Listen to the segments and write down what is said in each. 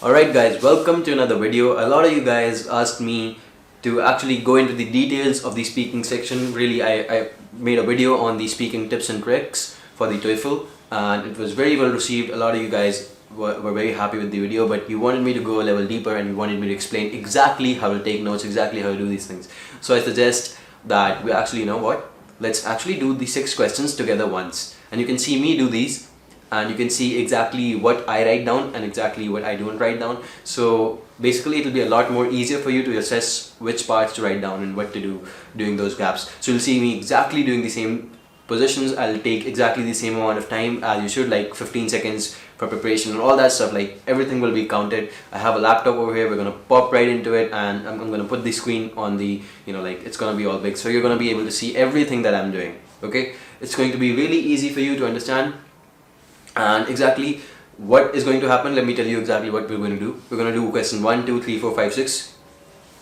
Alright guys, welcome to another video. A lot of you guys asked me to actually go into the details of the speaking section. Really, I made a video on the speaking tips and tricks for the Toefl and it was very well received. A lot of you guys were very happy with the video, but you wanted me to go a level deeper and you wanted me to explain exactly how to take notes, exactly how to do these things. So I suggest that we actually, you know what, let's actually do the 6 questions together once. And you can see me do these and you can see exactly what I write down and exactly what I don't write down. So basically it will be a lot more easier for you to assess which parts to write down and what to do during those gaps. So you'll see me exactly doing the same positions. I'll take exactly the same amount of time as you should, like 15 seconds for preparation and all that stuff. Like everything will be counted. I have a laptop over here, we're gonna pop right into it and I'm gonna put the screen on the, like it's gonna be all big, so you're gonna be able to see everything that I'm doing. Okay, it's going to be really easy for you to understand. And exactly what is going to happen, let me tell you exactly what we're going to do. We're going to do question 1, 2, 3, 4, 5, 6.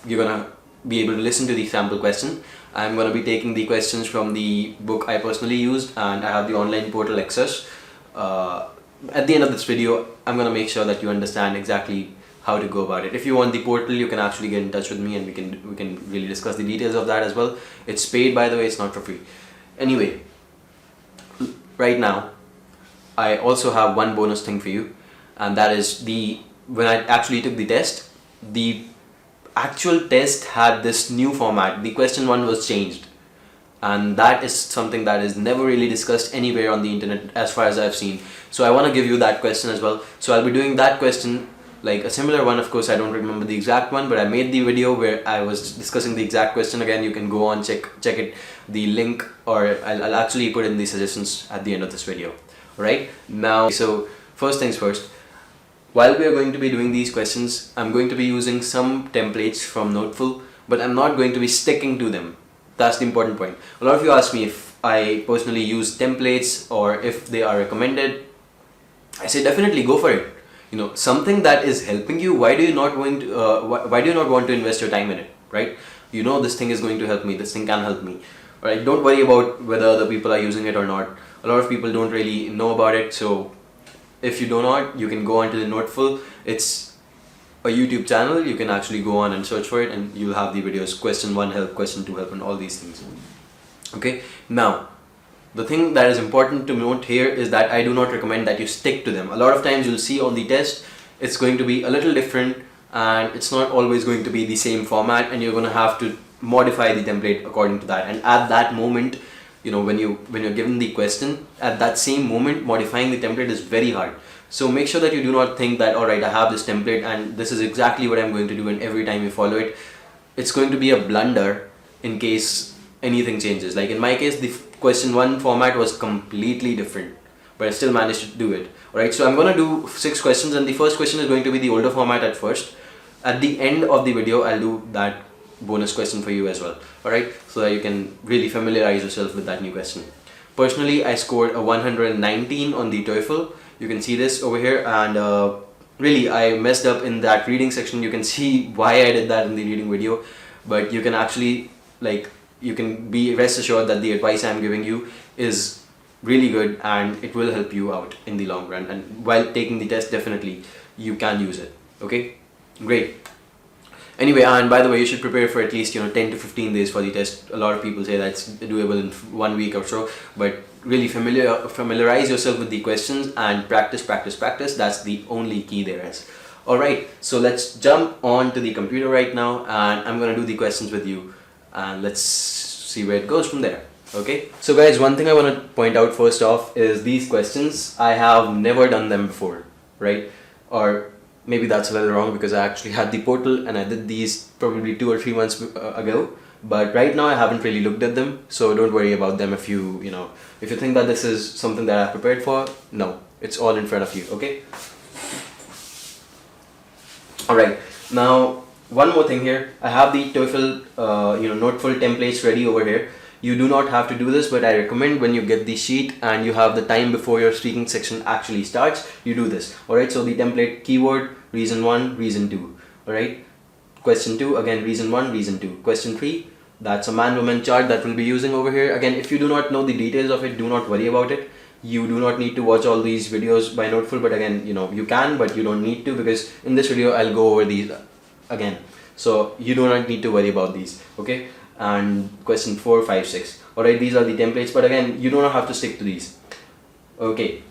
You're going to be able to listen to the sample question. I'm going to be taking the questions from the book I personally used, and I have the online portal access. At the end of this video, I'm going to make sure that you understand exactly how to go about it. If you want the portal, you can actually get in touch with me and we can really discuss the details of that as well. It's paid, by the way, it's not for free. Anyway, right now I also have one bonus thing for you, and that is when I actually took the test, the actual test had this new format. The question 1 was changed, and that is something that is never really discussed anywhere on the internet as far as I've seen. So I want to give you that question as well. So I'll be doing that question, like a similar one. Of course, I don't remember the exact one, but I made the video where I was discussing the exact question. Again, you can go on, check it, the link, or I'll actually put in the suggestions at the end of this video. Right now, so first things first, while we are going to be doing these questions, I'm going to be using some templates from Toefl, but I'm not going to be sticking to them. That's the important point. A lot of you ask me if I personally use templates or if they are recommended. I say definitely go for it. Something that is helping you, why do you not want to invest your time in it, right? This thing is going to help me, this thing can help me. Right? Don't worry about whether other people are using it or not. A lot of people don't really know about it, so if you do not, you can go on to the Toefl. It's a YouTube channel. You can actually go on and search for it and you'll have the videos, question 1 help, question 2 help, and all these things. Okay, now the thing that is important to note here is that I do not recommend that you stick to them. A lot of times you'll see on the test it's going to be a little different and it's not always going to be the same format, and you're going to have to modify the template according to that. And at that moment, when you're given the question, at that same moment modifying the template is very hard. So make sure that you do not think that, alright, I have this template and this is exactly what I'm going to do, and every time you follow it, it's going to be a blunder in case anything changes. Like in my case, the question 1 format was completely different, but I still managed to do it. Alright, so I'm going to do 6 questions, and the first question is going to be the older format at first. At the end of the video, I'll do that bonus question for you as well. Alright, so that you can really familiarize yourself with that new question. Personally, I scored a 119 on the Toefl. You can see this over here, and really I messed up in that reading section. You can see why I did that in the reading video, but you can actually, you can be rest assured that the advice I'm giving you is really good and it will help you out in the long run, and while taking the test, definitely you can use it. Okay, great. Anyway, and by the way, you should prepare for at least 10 to 15 days for the test. A lot of people say that's doable in 1 week or so, but really familiarize yourself with the questions and practice. That's the only key there is. Alright, so let's jump on to the computer right now, and I'm gonna do the questions with you, and let's see where it goes from there. Okay, so guys, one thing I want to point out first off is these questions, I have never done them before, right? Or maybe that's a little wrong, because I actually had the portal and I did these probably 2 or 3 months ago, but right now I haven't really looked at them, so don't worry about them. If you think that this is something that I've prepared for, no, it's all in front of you. Okay, alright, now one more thing here. I have the Toefl Toefl templates ready over here. You do not have to do this, but I recommend when you get the sheet and you have the time before your speaking section actually starts, you do this. Alright, so the template: keyword, reason 1, reason 2. Alright, question 2, again reason 1, reason 2. Question 3, that's a man-woman chart that we'll be using over here. Again, if you do not know the details of it, do not worry about it. You do not need to watch all these videos by Noteful, but again, you can, but you don't need to, because in this video I'll go over these again. So you do not need to worry about these, okay? And question 4, 5, 6. Alright, these are the templates, but again, you do not have to stick to these. Okay,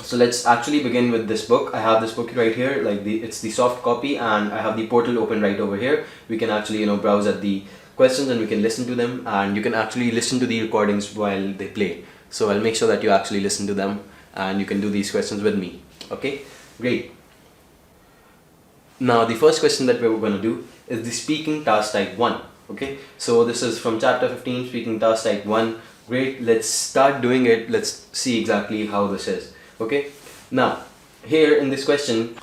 so let's actually begin with this book. I have this book right here, it's the soft copy, and I have the portal open right over here. We can actually browse at the questions and we can listen to them, and you can actually listen to the recordings while they play. So I'll make sure that you actually listen to them and you can do these questions with me. Okay, great. Now the first question that we're going to do is the speaking task type 1. Okay, so this is from chapter 15, speaking task type 1. Great, let's start doing it. Let's see exactly how this is. Okay, now here in this question,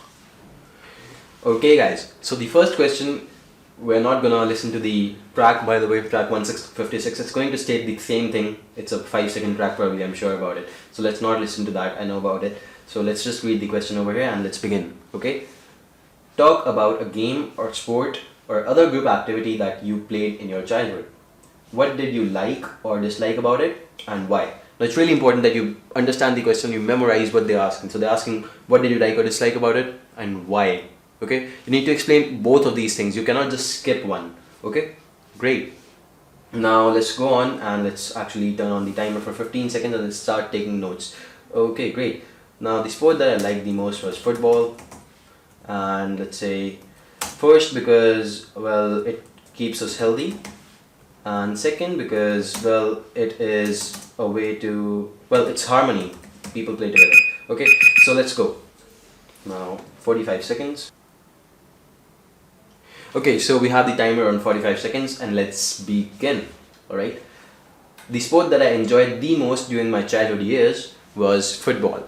okay guys, so the first question, we're not gonna listen to the track, by the way, track 156. It's going to state the same thing. It's a 5-second track probably, I'm sure about it. So let's not listen to that, I know about it. So let's just read the question over here and let's begin. Okay, talk about a game or sport or other group activity that you played in your childhood. What did you like or dislike about it, and why? Now it's really important that you understand the question, you memorize what they're asking. So they're asking what did you like or dislike about it and why. Okay, you need to explain both of these things. You cannot just skip one. Okay, great. Now let's go on and let's actually turn on the timer for 15 seconds and let's start taking notes. Okay, great. Now the sport that I liked the most was football, and let's say first because, well, it keeps us healthy, and second because, well, it is a way to, well, it's harmony. People play together. Okay, so let's go. Now 45 seconds. Okay, so we have the timer on 45 seconds and let's begin. Alright, the sport that I enjoyed the most during my childhood years was football.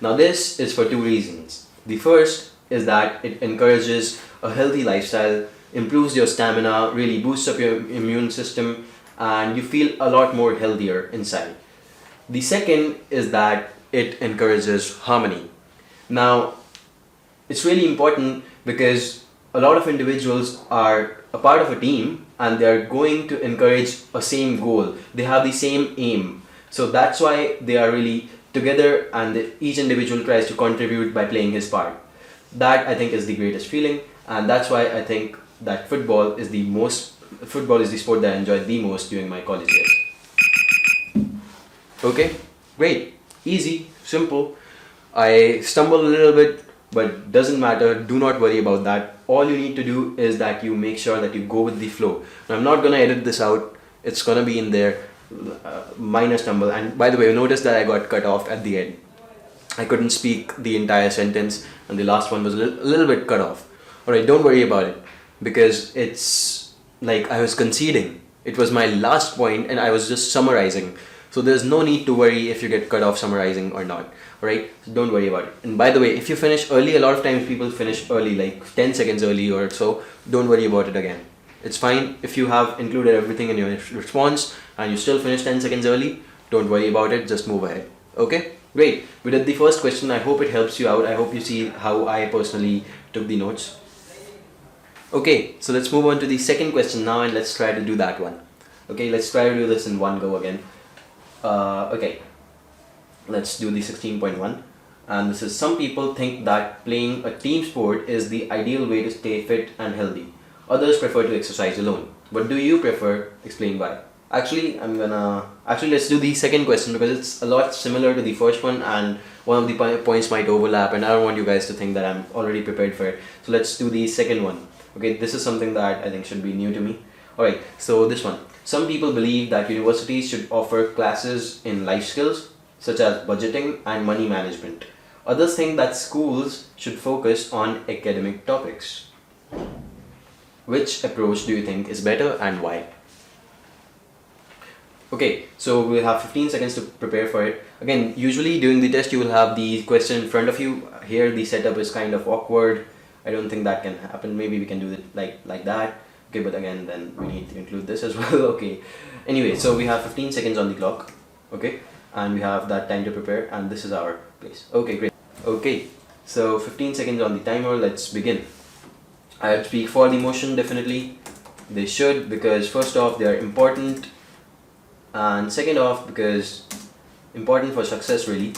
Now this is for 2 reasons. The first is that it encourages a healthy lifestyle, improves your stamina, really boosts up your immune system, and you feel a lot more healthier inside. The second is that it encourages harmony. Now it's really important because a lot of individuals are a part of a team and they're going to encourage a same goal. They have the same aim. So that's why they are really together, and each individual tries to contribute by playing his part. That I think is the greatest feeling, and that's why I think that football is the sport that I enjoyed the most during my college years. Okay, great, easy, simple. I stumbled a little bit, but doesn't matter, do not worry about that. All you need to do is that you make sure that you go with the flow. Now, I'm not gonna edit this out, it's gonna be in there, minor stumble. And by the way, notice that I got cut off at the end. I couldn't speak the entire sentence and the last one was a little bit cut off. Alright, don't worry about it, because it's like I was conceding. It was my last point and I was just summarizing. So there's no need to worry if you get cut off summarizing or not. Alright, so don't worry about it. And by the way, if you finish early, a lot of times people finish early, like 10 seconds early or so. Don't worry about it again. It's fine if you have included everything in your response and you still finish 10 seconds early. Don't worry about it, just move ahead. Okay, great. We did the first question. I hope it helps you out. I hope you see how I personally took the notes. Okay, so let's move on to the second question now and let's try to do that one. Okay, let's try to do this in one go again. Okay, let's do the 16.1. And this is, some people think that playing a team sport is the ideal way to stay fit and healthy. Others prefer to exercise alone. What do you prefer? Explain why. Actually, let's do the second question because it's a lot similar to the first one and one of the points might overlap and I don't want you guys to think that I'm already prepared for it. So let's do the second one. Okay, this is something that I think should be new to me. Alright, so this one. Some people believe that universities should offer classes in life skills such as budgeting and money management. Others think that schools should focus on academic topics. Which approach do you think is better and why? Okay, so we'll have 15 seconds to prepare for it. Again, usually during the test you will have the question in front of you. Here the setup is kind of awkward. I don't think that can happen. Maybe we can do it like that. Okay, but again, then we need to include this as well. Okay. Anyway, so we have 15 seconds on the clock. Okay, and we have that time to prepare, and this is our place. Okay, great. Okay, so 15 seconds on the timer. Let's begin. I would speak for the motion, definitely. They should, because first off, they are important, and second off, because important for success really.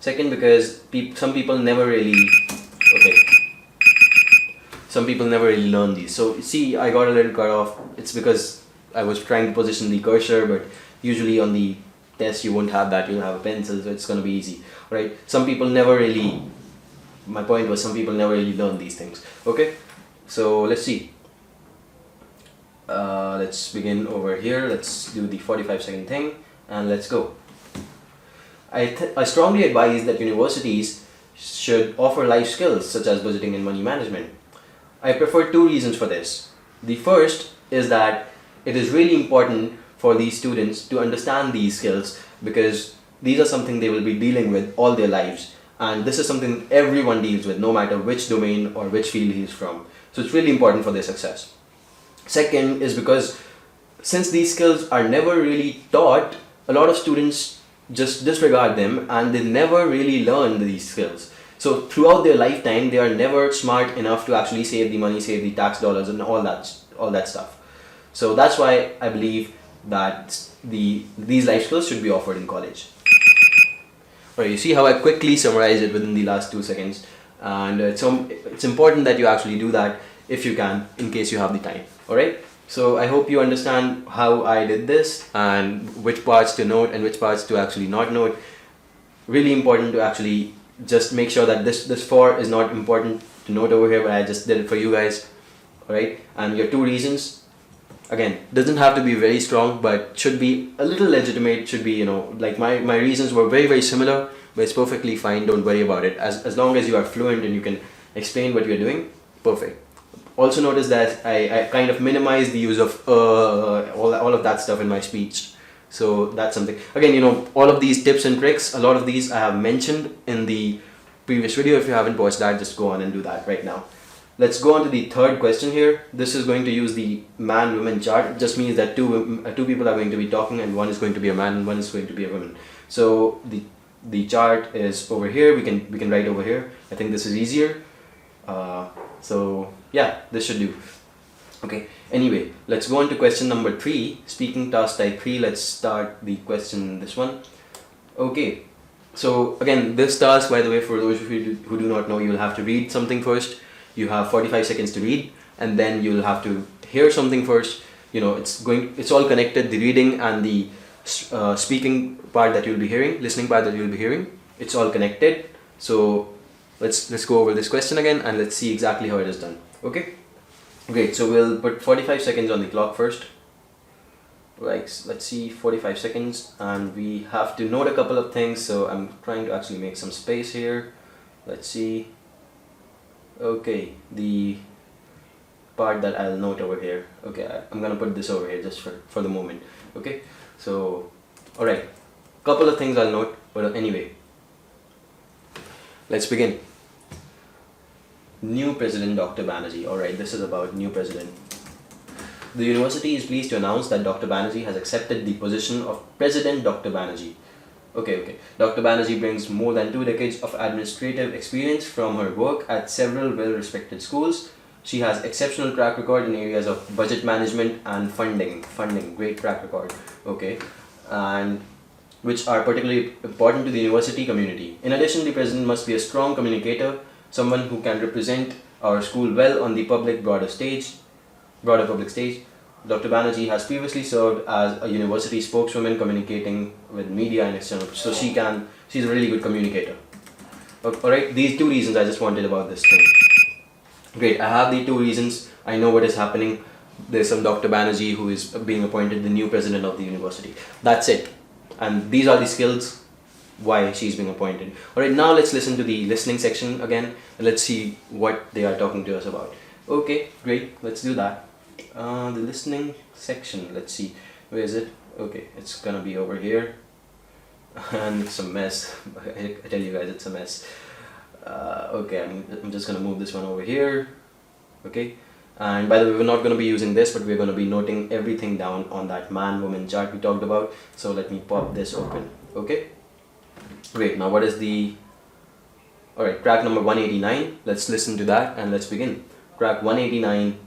Second, because some people never really, okay, some people never really learn these. So see, I got a little cut off. It's because I was trying to position the cursor, but usually on the test you won't have that. You'll have a pencil, so it's going to be easy, right? Some people never really, my point was, some people never really learn these things. Okay, so let's see. Let's begin over here. Let's do the 45-second thing and let's go. I strongly advise that universities should offer life skills such as budgeting and money management. I prefer two reasons for this. The first is that it is really important for these students to understand these skills, because these are something they will be dealing with all their lives, and this is something everyone deals with no matter which domain or which field he is from. So it's really important for their success. Second is because since these skills are never really taught, a lot of students just disregard them and they never really learn these skills. So throughout their lifetime, they are never smart enough to actually save the money, save the tax dollars and all that stuff. So that's why I believe that these life skills should be offered in college. Alright, you see how I quickly summarized it within the last 2 seconds, and it's important that you actually do that if you can, in case you have the time. Alright, so I hope you understand how I did this and which parts to note and which parts to actually not note. Really important to actually just make sure that this 4 is not important to note over here, but I just did it for you guys. Alright, and your 2 reasons, again, doesn't have to be very strong, but should be a little legitimate. Should be, you know, like my reasons were very similar, but it's perfectly fine. Don't worry about it. As long as you are fluent and you can explain what you're doing, perfect. Also notice that I kind of minimize the use of all of that stuff in my speech. So that's something. Again, you know, all of these tips and tricks, a lot of these I have mentioned in the previous video. If you haven't watched that, just go on and do that right now. Let's go on to the third question here. This is going to use the man-woman chart. It just means that two people are going to be talking, and one is going to be a man and one is going to be a woman. So the chart is over here. We can write over here. I think this is easier. So yeah, this should do. Okay. Anyway, let's go on to question number 3. Speaking task type 3. Let's start the question. This one. Okay. So again, this task, by the way, for those of you who do not know, you will have to read something first. You have 45 seconds to read, and then you'll have to hear something first. You know, it's all connected. The reading and the speaking part that you'll be hearing, listening part that you'll be hearing, it's all connected. So let's go over this question again and let's see exactly how it is done. Okay, great. So we'll put 45 seconds on the clock first. Like, let's see, 45 seconds, and we have to note a couple of things. So I'm trying to actually make some space here. Let's see. Okay, the part that I'll note over here. Okay, I'm gonna put this over here just for the moment. Okay, so alright, couple of things I'll note, but anyway, let's begin. New President Dr. Banerjee. Alright, this is about new president. The university is pleased to announce that Dr. Banerjee has accepted the position of President Dr. Banerjee. Okay. Dr. Banerjee brings more than 2 decades of administrative experience from her work at several well-respected schools. She has exceptional track record in areas of budget management and funding, great track record, okay, and which are particularly important to the university community. In addition, the president must be a strong communicator, someone who can represent our school well on the broader public stage. Dr. Banerjee has previously served as a university spokeswoman, communicating with media and external, so she's a really good communicator. Alright, these 2 reasons I just wanted about this thing. Great, I have the 2 reasons. I know what is happening. There's some Dr. Banerjee who is being appointed the new president of the university. That's it. And these are the skills why she's being appointed. Alright, now let's listen to the listening section again and let's see what they are talking to us about. Okay, great, let's do that. The listening section, let's see, where is it? Okay, it's gonna be over here, and it's a mess. I tell you guys, it's a mess. Okay, I'm just gonna move this one over here. Okay, and by the way, we're not gonna be using this, but we're gonna be noting everything down on that man-woman chart we talked about. So let me pop this open. Okay, great. Now what is the... Alright, track number 189. Let's listen to that and let's begin. Track 189.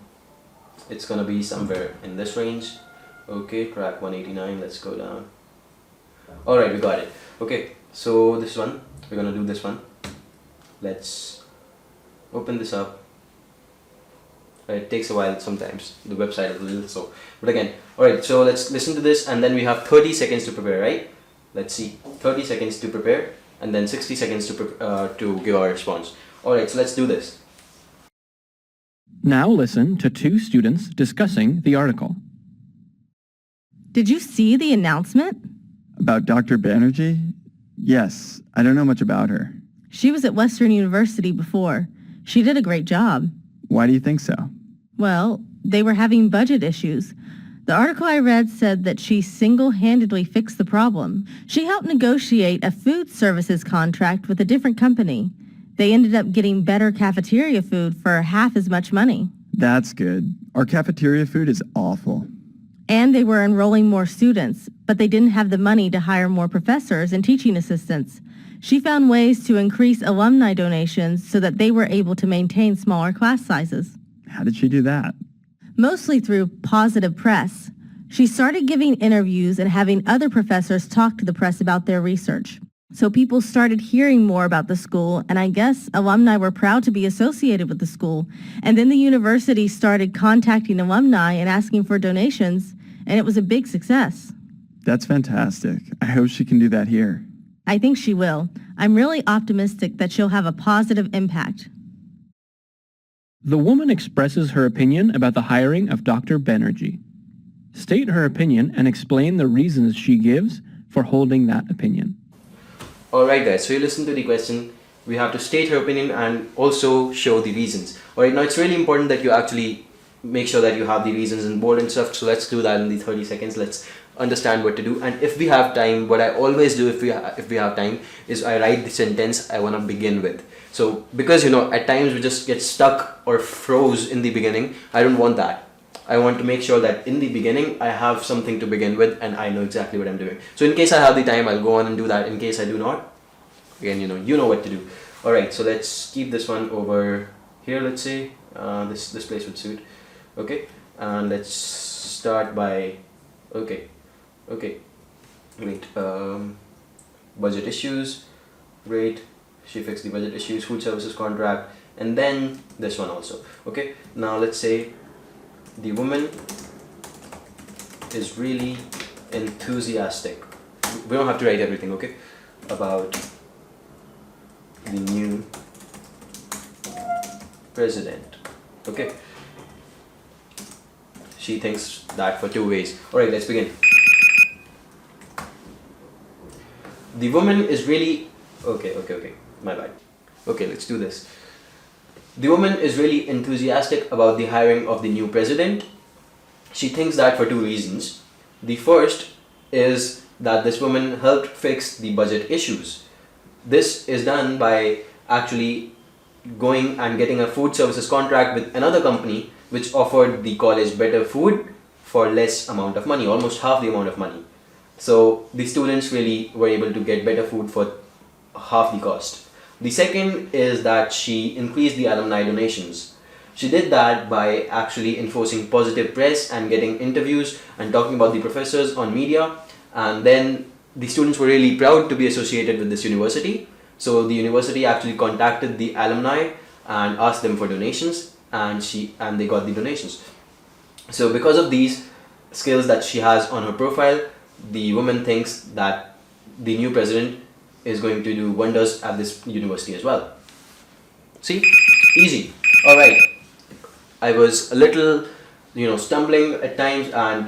It's gonna be somewhere in this range. Okay, track 189, let's go down. Alright, we got it. Okay, so this one, we're gonna do this one. Let's open this up. It takes a while sometimes. The website is a little slow. But again, alright, so let's listen to this and then we have 30 seconds to prepare, right? Let's see. 30 seconds to prepare and then 60 seconds to give our response. Alright, so let's do this. Now listen to two students discussing the article. Did you see the announcement? About Dr. Banerjee? Yes, I don't know much about her. She was at Western University before. She did a great job. Why do you think so? Well, they were having budget issues. The article I read said that she single-handedly fixed the problem. She helped negotiate a food services contract with a different company. They ended up getting better cafeteria food for half as much money. That's good. Our cafeteria food is awful. And they were enrolling more students, but they didn't have the money to hire more professors and teaching assistants. She found ways to increase alumni donations so that they were able to maintain smaller class sizes. How did she do that? Mostly through positive press. She started giving interviews and having other professors talk to the press about their research. So people started hearing more about the school, and I guess alumni were proud to be associated with the school. And then the university started contacting alumni and asking for donations, and it was a big success. That's fantastic. I hope she can do that here. I think she will. I'm really optimistic that she'll have a positive impact. The woman expresses her opinion about the hiring of Dr. Banerjee. State her opinion and explain the reasons she gives for holding that opinion. Alright guys, so you listen to the question. We have to state her opinion and also show the reasons. Alright, now it's really important that you actually make sure that you have the reasons in bold and stuff. So let's do that in the 30 seconds. Let's understand what to do. And if we have time, what I always do if we have time is I write the sentence I want to begin with. So because at times we just get stuck or froze in the beginning. I don't want that. I want to make sure that in the beginning I have something to begin with and I know exactly what I'm doing. So in case I have the time, I'll go on and do that. In case I do not, again, you know what to do. Alright, so let's keep this one over here, let's say. This place would suit. Okay, and let's start by, okay, great. Budget issues, great. She fixed the budget issues, food services contract, and then this one also. Okay, now let's say the woman is really enthusiastic. We don't have to write everything, okay? About the new president. Okay. She thinks that for two ways. Alright, let's begin. The woman is really... Okay. My bad. Okay, let's do this. The woman is really enthusiastic about the hiring of the new president. She thinks that for two reasons. The first is that this woman helped fix the budget issues. This is done by actually going and getting a food services contract with another company which offered the college better food for less amount of money, almost half the amount of money. So the students really were able to get better food for half the cost. The second is that she increased the alumni donations. She did that by actually enforcing positive press and getting interviews and talking about the professors on media. And then the students were really proud to be associated with this university. So the university actually contacted the alumni and asked them for donations, and they got the donations. So because of these skills that she has on her profile, the woman thinks that the new president is going to do wonders at this university as well. See? Easy. Alright. I was a little, stumbling at times, and,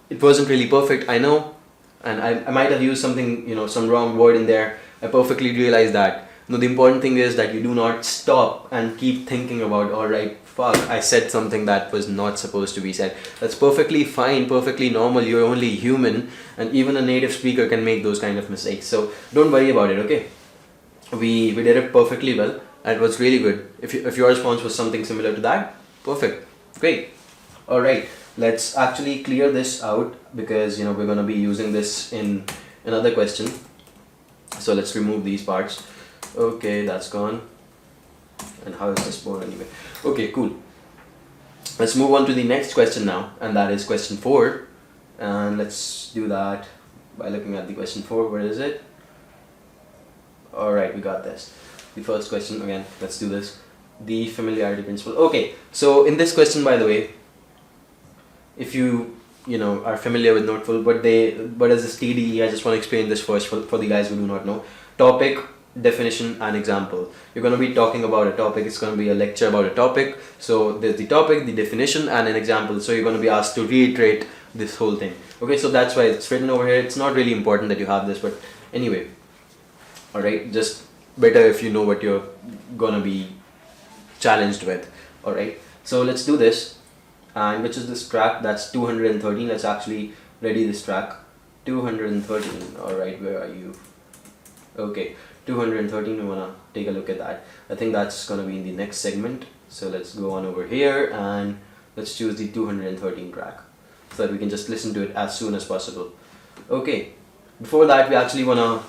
it wasn't really perfect, I know. And I might have used something, some wrong word in there. I perfectly realize that. The important thing is that you do not stop and keep thinking about, alright, fuck, I said something that was not supposed to be said. That's perfectly fine, perfectly normal. You're only human, and even a native speaker can make those kind of mistakes. So don't worry about it, okay? We did it perfectly well. It was really good. If your response was something similar to that, perfect, great. Alright, let's actually clear this out because we're going to be using this in another question. So let's remove these parts. Okay, that's gone. And how is this board anyway? Okay, cool. Let's move on to the next question now, and that is question 4. And let's do that by looking at the question 4. Where is it? Alright, we got this. The first question again, let's do this. The familiarity principle. Okay, so in this question, by the way, if you are familiar with Noteful, but as a TDE, I just want to explain this first for the guys who do not know. Topic, definition, and example. You're going to be talking about a topic. It's going to be a lecture about a topic. So there's the topic, the definition, and an example. So you're going to be asked to reiterate this whole thing. Okay, so that's why it's written over here. It's not really important that you have this, but anyway. Alright, just better if you know what you're gonna be challenged with. Alright, so let's do this. And which is this track? That's 213. Let's actually ready this track. 213. Alright, where are you? Okay, 213. We wanna take a look at that. I think that's gonna be in the next segment. So let's go on over here and let's choose the 213 track so that we can just listen to it as soon as possible. Okay, before that, we actually wanna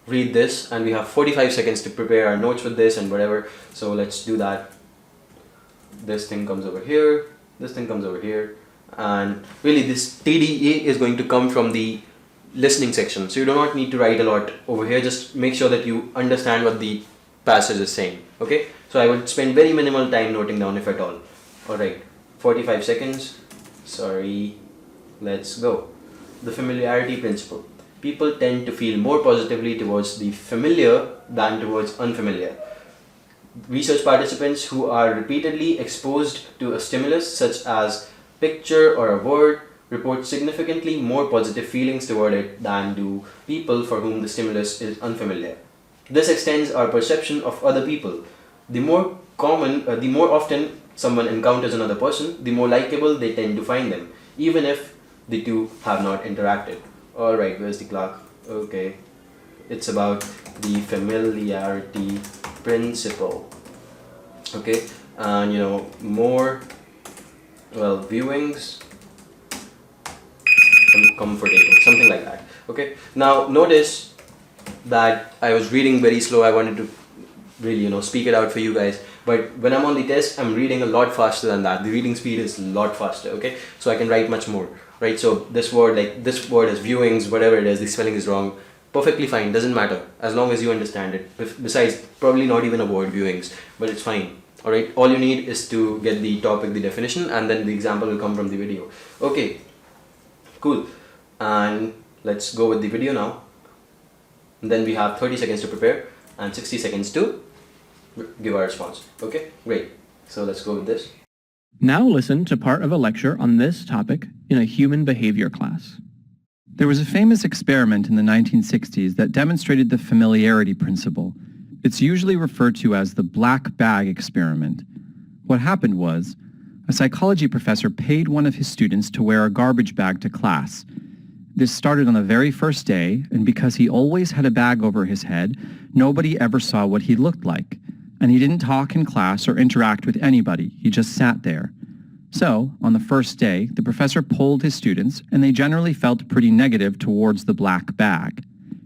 read this, and we have 45 seconds to prepare our notes with this and whatever. So let's do that. This thing comes over here, this thing comes over here, and really this TDE is going to come from the listening section. So you do not need to write a lot over here. Just make sure that you understand what the passage is saying. Okay, so I would spend very minimal time noting down, if at all. Alright, 45 seconds. Sorry, let's go. The familiarity principle. People tend to feel more positively towards the familiar than towards unfamiliar. Research participants who are repeatedly exposed to a stimulus such as picture or a word report significantly more positive feelings toward it than do people for whom the stimulus is unfamiliar. This extends our perception of other people. The more often someone encounters another person, the more likable they tend to find them, even if the two have not interacted. Alright, where's the clock? Okay, it's about the familiarity principle. Okay, and more, viewings, comforting, something like that. Okay, now notice that I was reading very slow. I wanted to really, speak it out for you guys. But when I'm on the test, I'm reading a lot faster than that. The reading speed is a lot faster, okay? So I can write much more, right? So this word has viewings, whatever it is, the spelling is wrong. Perfectly fine, doesn't matter, as long as you understand it. Besides, probably not even a word, viewings, but it's fine, alright? All you need is to get the topic, the definition, and then the example will come from the video. Okay, cool. And let's go with the video now. And then we have 30 seconds to prepare and 60 seconds to give our response. Okay, great. So let's go with this. Now listen to part of a lecture on this topic in a human behavior class. There was a famous experiment in the 1960s that demonstrated the familiarity principle. It's usually referred to as the black bag experiment. What happened was, a psychology professor paid one of his students to wear a garbage bag to class. This started on the very first day, and because he always had a bag over his head, nobody ever saw what he looked like. And he didn't talk in class or interact with anybody. He just sat there. So, on the first day, the professor polled his students, and they generally felt pretty negative towards the black bag.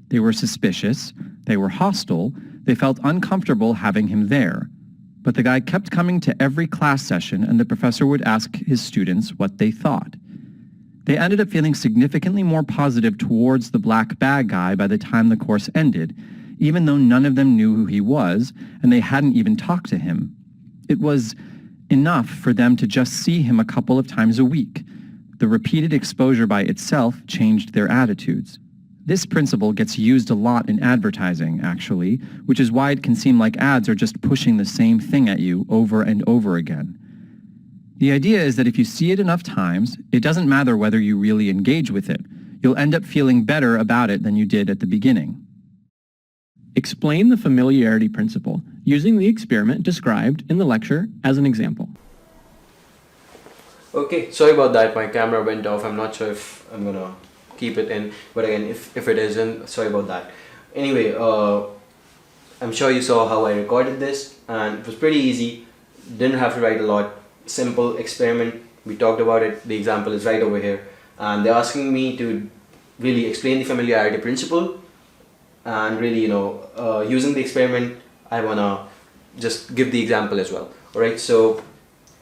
They were suspicious, they were hostile, they felt uncomfortable having him there. But the guy kept coming to every class session, and the professor would ask his students what they thought. They ended up feeling significantly more positive towards the black bag guy by the time the course ended, even though none of them knew who he was, and they hadn't even talked to him. It was enough for them to just see him a couple of times a week. The repeated exposure by itself changed their attitudes. This principle gets used a lot in advertising, actually, which is why it can seem like ads are just pushing the same thing at you over and over again. The idea is that if you see it enough times, it doesn't matter whether you really engage with it. You'll end up feeling better about it than you did at the beginning. Explain the familiarity principle using the experiment described in the lecture as an example. Okay, sorry about that, my camera went off. I'm not sure if I'm gonna keep it in, but again, if it isn't, sorry about that. Anyway, I'm sure you saw how I recorded this, and it was pretty easy. Didn't have to write a lot. Simple experiment, we talked about it, the example is right over here, and they're asking me to really explain the familiarity principle, and really, using the experiment, I wanna just give the example as well. Alright, so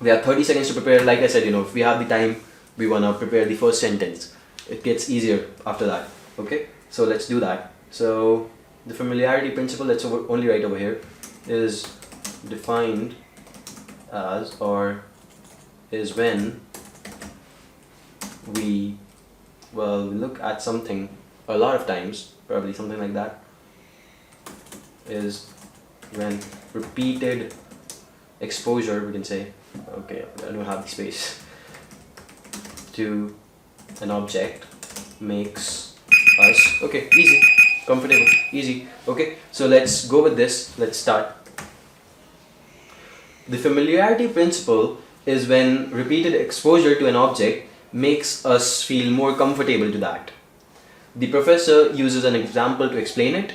we have 30 seconds to prepare. Like I said, if we have the time, we wanna prepare the first sentence. It gets easier after that. Okay, so let's do that. So the familiarity principle, let's only write over here, is defined as, or is when we look at something a lot of times, probably something like that, is when repeated exposure, we can say, okay, I don't have the space, to an object makes us, okay, easy, comfortable, easy. Okay, so let's go with this. Let's start. The familiarity principle is when repeated exposure to an object makes us feel more comfortable to that. The professor uses an example to explain it.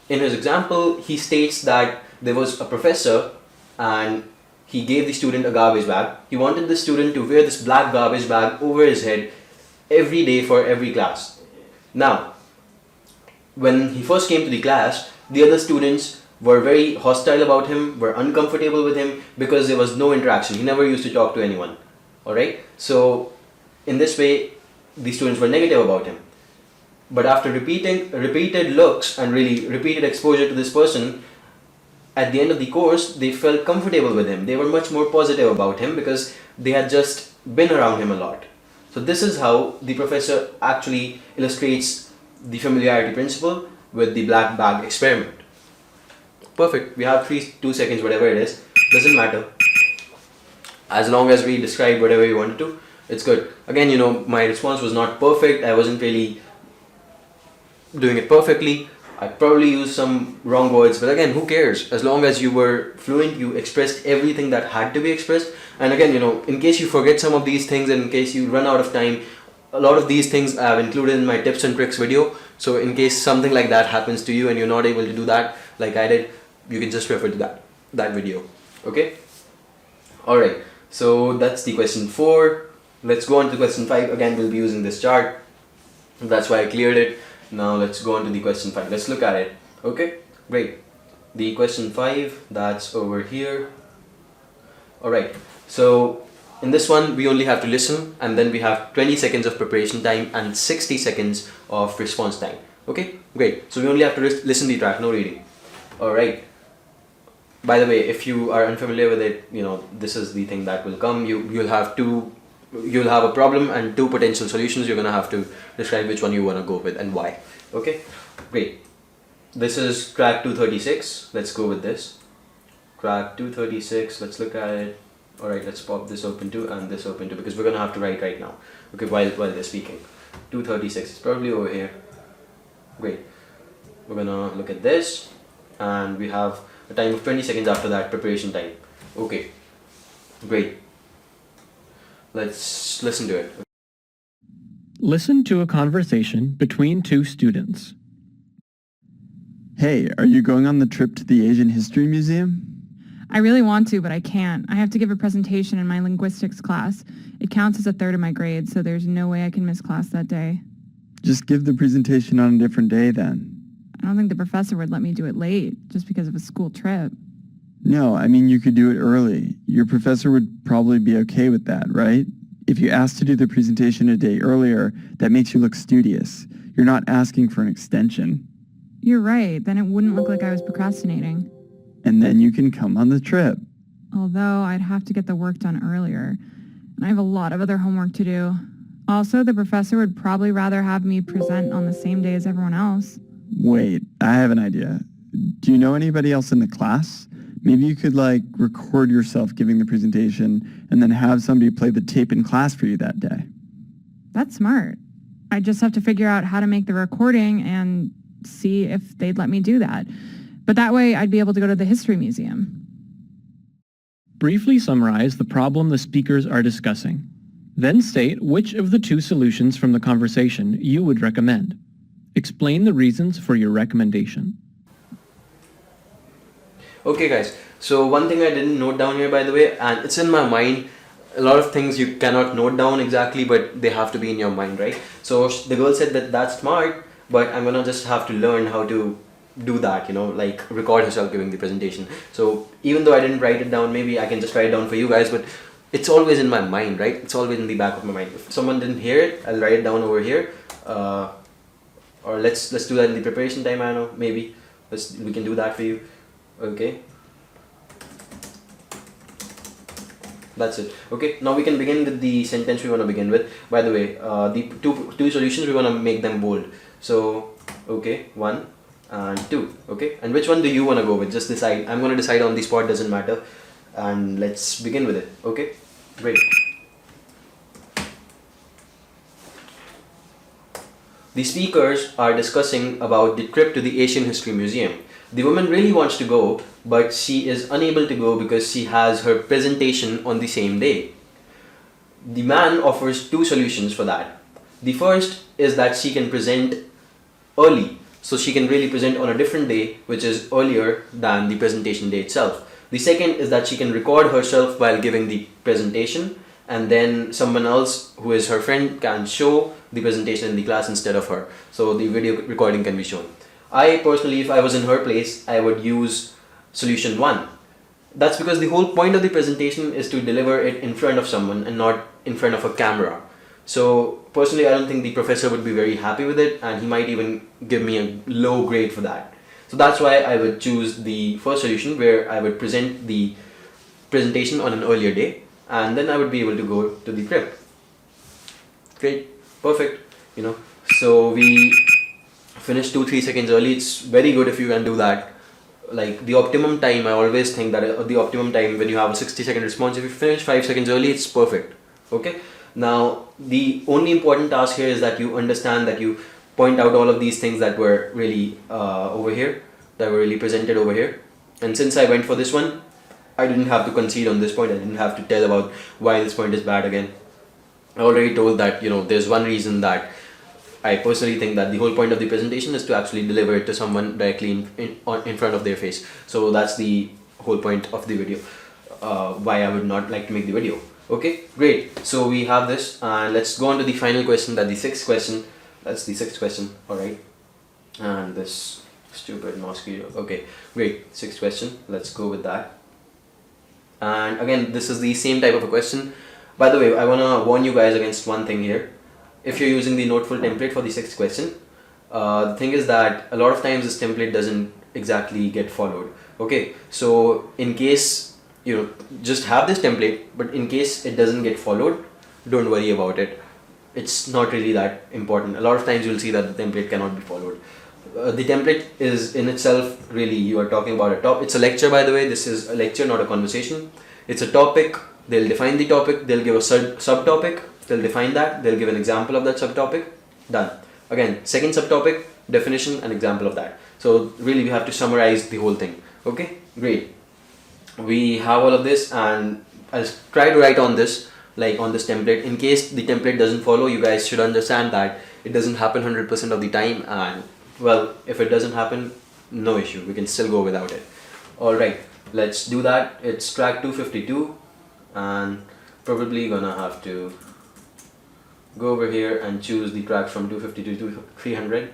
In his example, he states that there was a professor and he gave the student a garbage bag. He wanted the student to wear this black garbage bag over his head every day for every class. Now, when he first came to the class, the other students were very hostile about him, were uncomfortable with him because there was no interaction. He never used to talk to anyone. Alright? So, in this way, the students were negative about him. But after repeated looks and really repeated exposure to this person, at the end of the course, they felt comfortable with him. They were much more positive about him because they had just been around him a lot. So this is how the professor actually illustrates the familiarity principle with the black bag experiment. Perfect. We have 2 seconds, whatever it is. Doesn't matter. As long as we describe whatever we wanted to, it's good. Again, my response was not perfect. I wasn't really doing it perfectly. I probably used some wrong words, but again, who cares? As long as you were fluent, you expressed everything that had to be expressed. And again, in case you forget some of these things and in case you run out of time, a lot of these things I have included in my tips and tricks video. So in case something like that happens to you and you're not able to do that like I did, you can just refer to that video. Okay? Alright, so that's the question 4. Let's go on to question 5. Again, we'll be using this chart. That's why I cleared it. Now let's go on to the question 5. Let's look at it. Okay, great. The question 5, that's over here. Alright, so in this one we only have to listen, and then we have 20 seconds of preparation time and 60 seconds of response time. Okay, great. So we only have to listen the track, no reading. Alright. By the way, if you are unfamiliar with it, this is the thing that will come. You'll have a problem and 2 potential solutions. You're gonna have to describe which one you wanna go with and why. Okay, great. This is track 236. Let's go with this. Track 236. Let's look at it. Alright, let's pop this open too and this open too, because we're gonna have to write right now. Okay, while they're speaking. 236. It's probably over here. Great. We're gonna look at this, and we have a time of 20 seconds after that, preparation time. Okay, great. Let's listen to it. Listen to a conversation between 2 students. Hey, are you going on the trip to the Asian History Museum? I really want to, but I can't. I have to give a presentation in my linguistics class. It counts as a third of my grade, so there's no way I can miss class that day. Just give the presentation on a different day then. I don't think the professor would let me do it late, just because of a school trip. No, I mean you could do it early. Your professor would probably be okay with that, right? If you ask to do the presentation a day earlier, that makes you look studious. You're not asking for an extension. You're right, then it wouldn't look like I was procrastinating. And then you can come on the trip. Although I'd have to get the work done earlier, and I have a lot of other homework to do. Also, the professor would probably rather have me present on the same day as everyone else. Wait, I have an idea. Do you know anybody else in the class? Maybe you could record yourself giving the presentation and then have somebody play the tape in class for you that day. That's smart. I just have to figure out how to make the recording and see if they'd let me do that. But that way I'd be able to go to the history museum. Briefly summarize the problem the speakers are discussing. Then state which of the 2 solutions from the conversation you would recommend. Explain the reasons for your recommendation. Okay guys, so one thing I didn't note down here, by the way, and it's in my mind. A lot of things you cannot note down exactly, but they have to be in your mind, right? So the girl said that that's smart, but I'm gonna just have to learn how to do that, record herself giving the presentation. So even though I didn't write it down, maybe I can just write it down for you guys, but it's always in my mind, right? It's always in the back of my mind. If someone didn't hear it, I'll write it down over here. Or let's do that in the preparation time. I know, maybe we can do that for you. Okay, that's it. Okay, now we can begin with the sentence we want to begin with. By the way, the two solutions, we want to make them bold. So okay, 1 and 2. Okay, and which one do you want to go with? Just decide. I'm going to decide on the spot, doesn't matter. And let's begin with it. Okay, great. The speakers are discussing about the trip to the Asian History Museum. The woman really wants to go, but she is unable to go because she has her presentation on the same day. The man offers two solutions for that. The first is that she can present early, so she can really present on a different day, which is earlier than the presentation day itself. The second is that she can record herself while giving the presentation, and then someone else who is her friend can show the presentation in the class instead of her. So the video recording can be shown. I personally, if I was in her place, I would use solution 1. That's because the whole point of the presentation is to deliver it in front of someone and not in front of a camera. So personally, I don't think the professor would be very happy with it, and he might even give me a low grade for that. So that's why I would choose the first solution, where I would present the presentation on an earlier day, and then I would be able to go to the trip. Great, perfect, So we finished 2-3 seconds early. It's very good if you can do that. Like the optimum time, I always think that the optimum time when you have a 60-second response, if you finish 5 seconds early, it's perfect. Okay. Now the only important task here is that you understand, that you point out all of these things that were really over here, that were really presented over here. And since I went for this one, I didn't have to concede on this point. I didn't have to tell about why this point is bad again. I already told that there's one reason that I personally think that the whole point of the presentation is to actually deliver it to someone directly in front of their face. So that's the whole point of the video, why I would not like to make the video. Okay, great. So we have this, and let's go on to the final question, that's the sixth question. All right, and this stupid mosquito. Okay, great. Sixth question, let's go with that. And again, this is the same type of a question. By the way, I want to warn you guys against one thing here. If you're using the Noteful template for the sixth question, the thing is that a lot of times this template doesn't exactly get followed. Okay, so in case, just have this template, but in case it doesn't get followed, don't worry about it. It's not really that important. A lot of times you'll see that the template cannot be followed. The template is in itself, really, you are talking about a topic. It's a lecture, by the way. This is a lecture, not a conversation. It's a topic. They'll define the topic. They'll give a subtopic. They'll define that. They'll give an example of that subtopic. Done. Again, second subtopic, definition and example of that. So really we have to summarize the whole thing. Okay, great. We have all of this, and I'll try to write on this, like on this template. In case the template doesn't follow, you guys should understand that it doesn't happen 100% of the time, and well, if it doesn't happen, no issue. We can still go without it. Alright, let's do that. It's track 252, and probably gonna have to go over here and choose the track from 252 to 300.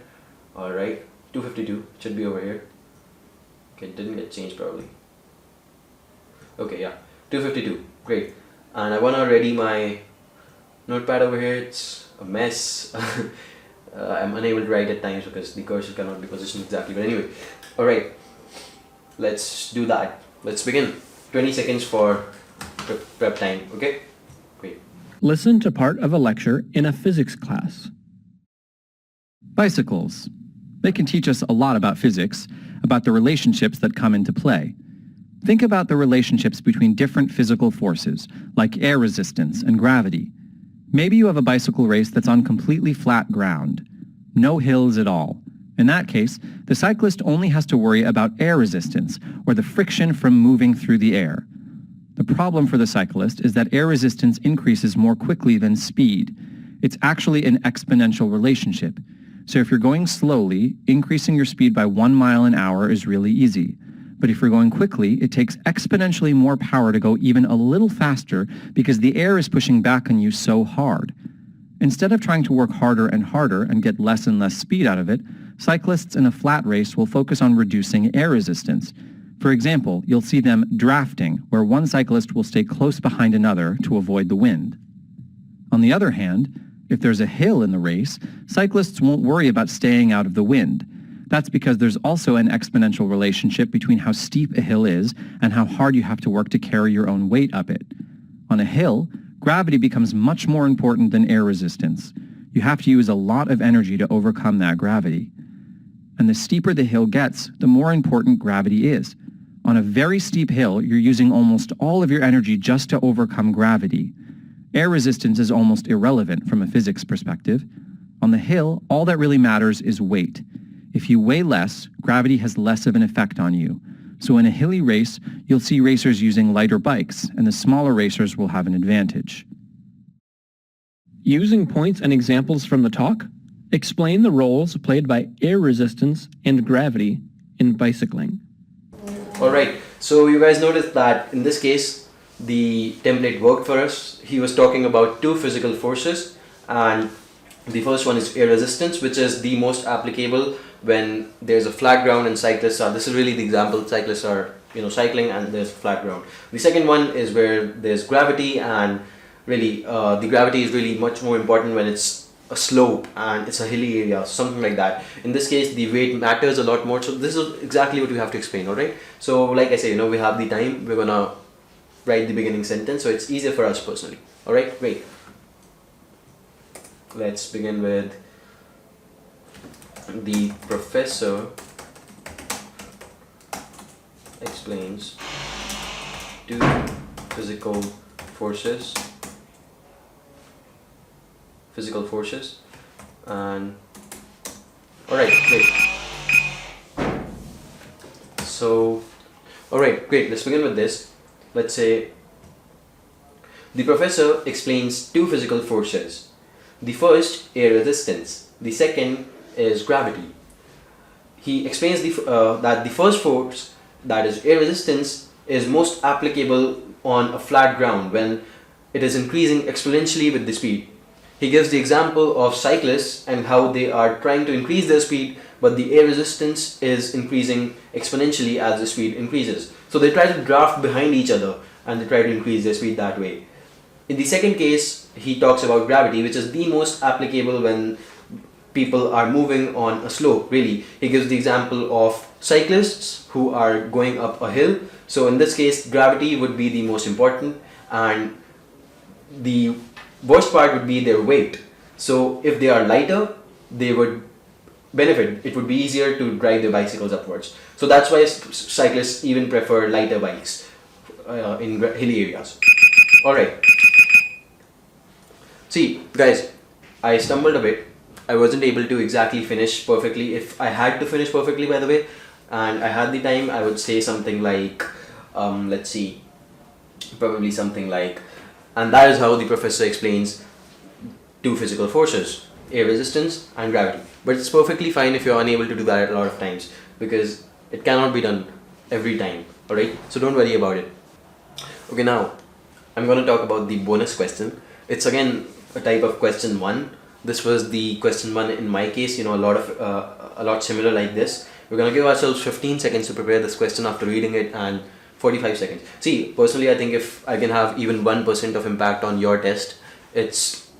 Alright, 252 should be over here. Okay, it didn't get changed probably. Okay, yeah, 252, great. And I wanna ready my notepad over here. It's a mess. I'm unable to write at times because the cursor cannot be positioned exactly, but anyway. Alright, let's do that. Let's begin. 20 seconds for prep time, okay? Great. Listen to part of a lecture in a physics class. Bicycles. They can teach us a lot about physics, about the relationships that come into play. Think about the relationships between different physical forces, like air resistance and gravity. Maybe you have a bicycle race that's on completely flat ground. No hills at all. In that case, the cyclist only has to worry about air resistance, or the friction from moving through the air. The problem for the cyclist is that air resistance increases more quickly than speed. It's actually an exponential relationship. So if you're going slowly, increasing your speed by 1 mile an hour is really easy. But if you're going quickly, it takes exponentially more power to go even a little faster because the air is pushing back on you so hard. Instead of trying to work harder and get less and less speed out of it, cyclists in a flat race will focus on reducing air resistance. For example, you'll see them drafting, where one cyclist will stay close behind another to avoid the wind. On the other hand, If there's a hill in the race, cyclists won't worry about staying out of the wind. That's because there's also an exponential relationship between how steep a hill is and how hard you have to work to carry your own weight up it. On a hill, gravity becomes much more important than air resistance. You have to use a lot of energy to overcome that gravity. And the steeper the hill gets, the more important gravity is. On a very steep hill, you're using almost all of your energy just to overcome gravity. Air resistance is almost irrelevant from a physics perspective. On the hill, all that really matters is weight. If you weigh less, gravity has less of an effect on you. So in a hilly race, you'll see racers using lighter bikes, and the smaller racers will have an advantage. Using points and examples from the talk, explain the roles played by air resistance and gravity in bicycling. Alright, so you guys noticed that in this case, the template worked for us. He was talking about two physical forces, and the first one is air resistance, which is the most applicable when there's a flat ground and cyclists are, this is really the example, cyclists are cycling and there's flat ground. The second one is where there's gravity, and really the gravity is really much more important when it's a slope and it's a hilly area, something like that. In this case, the weight matters a lot more. So this is exactly what we have to explain, alright? So like I say, we have the time, we're gonna write the beginning sentence, so it's easier for us personally. Alright, great. Let's begin with the professor explains two physical forces, and alright, great. So alright, great, let's begin with this. Let's say the professor explains two physical forces. The first, air resistance. The second is gravity. He explains that the first force, that is air resistance, is most applicable on a flat ground when it is increasing exponentially with the speed. He gives the example of cyclists and how they are trying to increase their speed, but the air resistance is increasing exponentially as the speed increases. So they try to draft behind each other and they try to increase their speed that way. In the second case, he talks about gravity, which is the most applicable when people are moving on a slope, really. He gives the example of cyclists who are going up a hill. So in this case, gravity would be the most important, and the worst part would be their weight. So if they are lighter, they would benefit. It would be easier to drive their bicycles upwards. So that's why cyclists even prefer lighter bikes in hilly areas. Alright. See, guys, I stumbled a bit. I wasn't able to exactly finish perfectly. If I had to finish perfectly, by the way, and I had the time, I would say something like, let's see, probably something like, and that is how the professor explains two physical forces, air resistance and gravity. But it's perfectly fine if you're unable to do that a lot of times, because it cannot be done every time, alright? So don't worry about it. Okay, now, I'm going to talk about the bonus question. It's again a type of question 1. This was the question 1 in my case, a lot similar like this. We're going to give ourselves 15 seconds to prepare this question after reading it, and 45 seconds. See, personally, I think if I can have even 1% of impact on your test, it's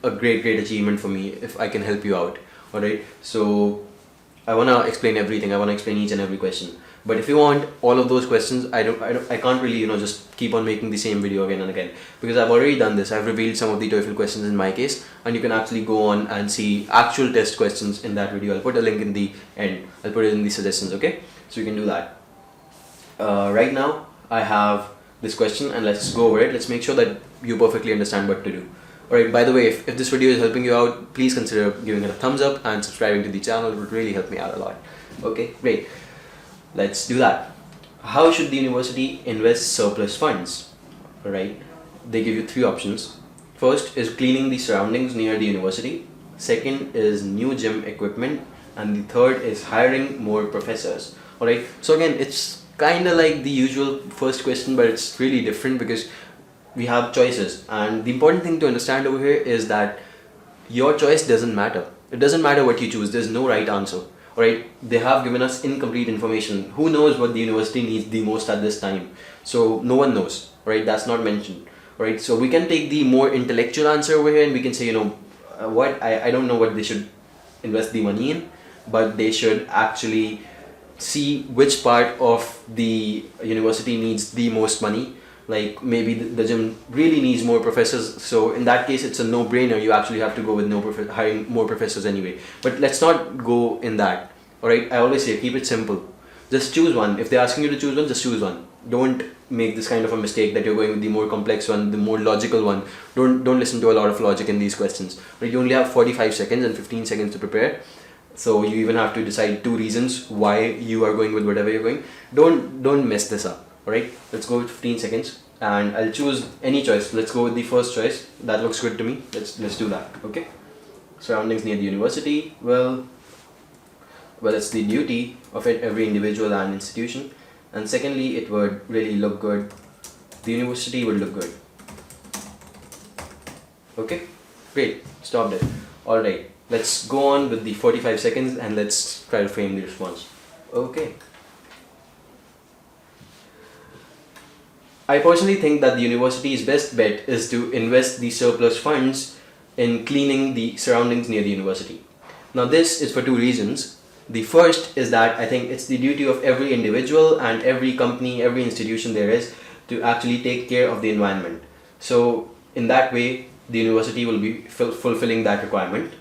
a great achievement for me if I can help you out. Alright, so I want to explain everything. I want to explain each and every question. But if you want all of those questions, I can't really, just keep on making the same video again and again, because I've already done this. I've revealed some of the Toefl questions in my case, and you can actually go on and see actual test questions in that video. I'll put a link in the end. I'll put it in the suggestions, okay? So you can do that. Right now, I have this question, and let's go over it. Let's make sure that you perfectly understand what to do. Alright, by the way, if this video is helping you out, please consider giving it a thumbs up and subscribing to the channel. It would really help me out a lot. Okay, great. Let's do that. How should the university invest surplus funds? Alright, they give you 3 options. First is cleaning the surroundings near the university. Second is new gym equipment. And the third is hiring more professors. Alright, so again, it's kind of like the usual first question, but it's really different because we have choices. And the important thing to understand over here is that your choice doesn't matter. It doesn't matter what you choose. There's no right answer. Alright, they have given us incomplete information. Who knows what the university needs the most at this time? So no one knows. Right, that's not mentioned. right? So we can take the more intellectual answer over here and we can say, I don't know what they should invest the money in, but they should actually see which part of the university needs the most money. Like maybe the gym really needs more professors, so in that case it's a no-brainer. You actually have to go with hiring more professors anyway. But let's not go in that. Alright, I always say keep it simple. Just choose one. If they're asking you to choose one, just choose one. Don't make this kind of a mistake that you're going with the more complex one, the more logical one. Don't listen to a lot of logic in these questions. Right? You only have 45 seconds and 15 seconds to prepare. So you even have to decide 2 reasons why you are going with whatever you're going. Don't mess this up. Alright, let's go with 15 seconds and I'll choose any choice. Let's go with the first choice. That looks good to me. Let's do that. Okay. Surroundings near the university. Well, it's the duty of every individual and institution. And secondly, it would really look good. The university would look good. Okay, great. Stopped it. Alright, let's go on with the 45 seconds and let's try to frame the response. Okay. I personally think that the university's best bet is to invest the surplus funds in cleaning the surroundings near the university. Now this is for 2 reasons. The first is that I think it's the duty of every individual and every company, every institution there is to actually take care of the environment. So in that way, the university will be fulfilling that requirement.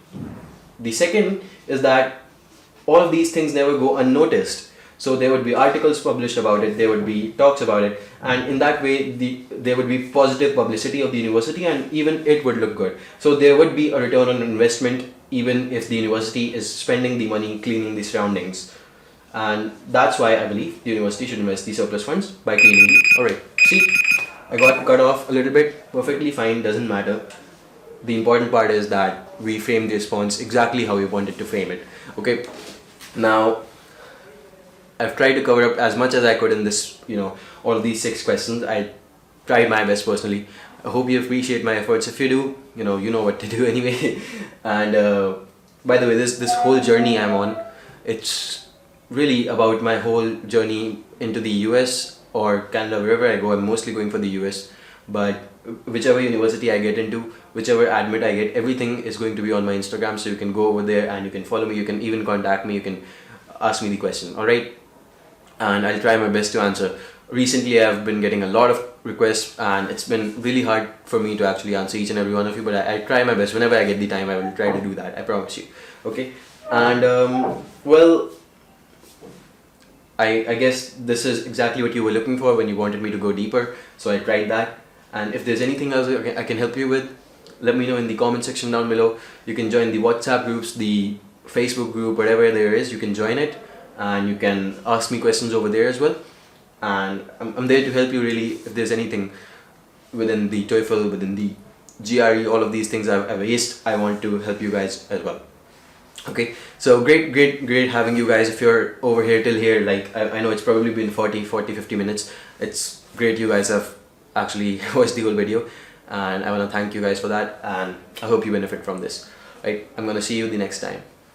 The second is that all of these things never go unnoticed. So there would be articles published about it, there would be talks about it, and in that way there would be positive publicity of the university and even it would look good. So there would be a return on investment even if the university is spending the money cleaning the surroundings. And that's why I believe the university should invest the surplus funds by cleaning the... Alright, see, I got cut off a little bit, perfectly fine, doesn't matter. The important part is that we frame the response exactly how we wanted to frame it. Okay, now I've tried to cover up as much as I could in this, all of these 6 questions. I tried my best personally. I hope you appreciate my efforts. If you do, you know what to do anyway. And by the way, this whole journey I'm on, it's really about my whole journey into the US or Canada, wherever I go. I'm mostly going for the US, but whichever university I get into, whichever admit I get, everything is going to be on my Instagram, so you can go over there and you can follow me, you can even contact me, you can ask me the question, alright? And I'll try my best to answer. Recently I've been getting a lot of requests and it's been really hard for me to actually answer each and every one of you, but I try my best. Whenever I get the time, I will try to do that, I promise you. Okay, and well, I guess this is exactly what you were looking for when you wanted me to go deeper, so I tried that. And if there's anything else I can help you with, let me know in the comment section down below. You can join the WhatsApp groups, the Facebook group, whatever there is, you can join it and you can ask me questions over there as well. And I'm there to help you really. If there's anything within the Toefl, within the GRE, all of these things I've aced, I want to help you guys as well. Okay, so great having you guys. If you're over here till here, like I know it's probably been 50 minutes. It's great you guys have actually watched the whole video, and I want to thank you guys for that, and I hope you benefit from this. Right, I'm gonna see you the next time.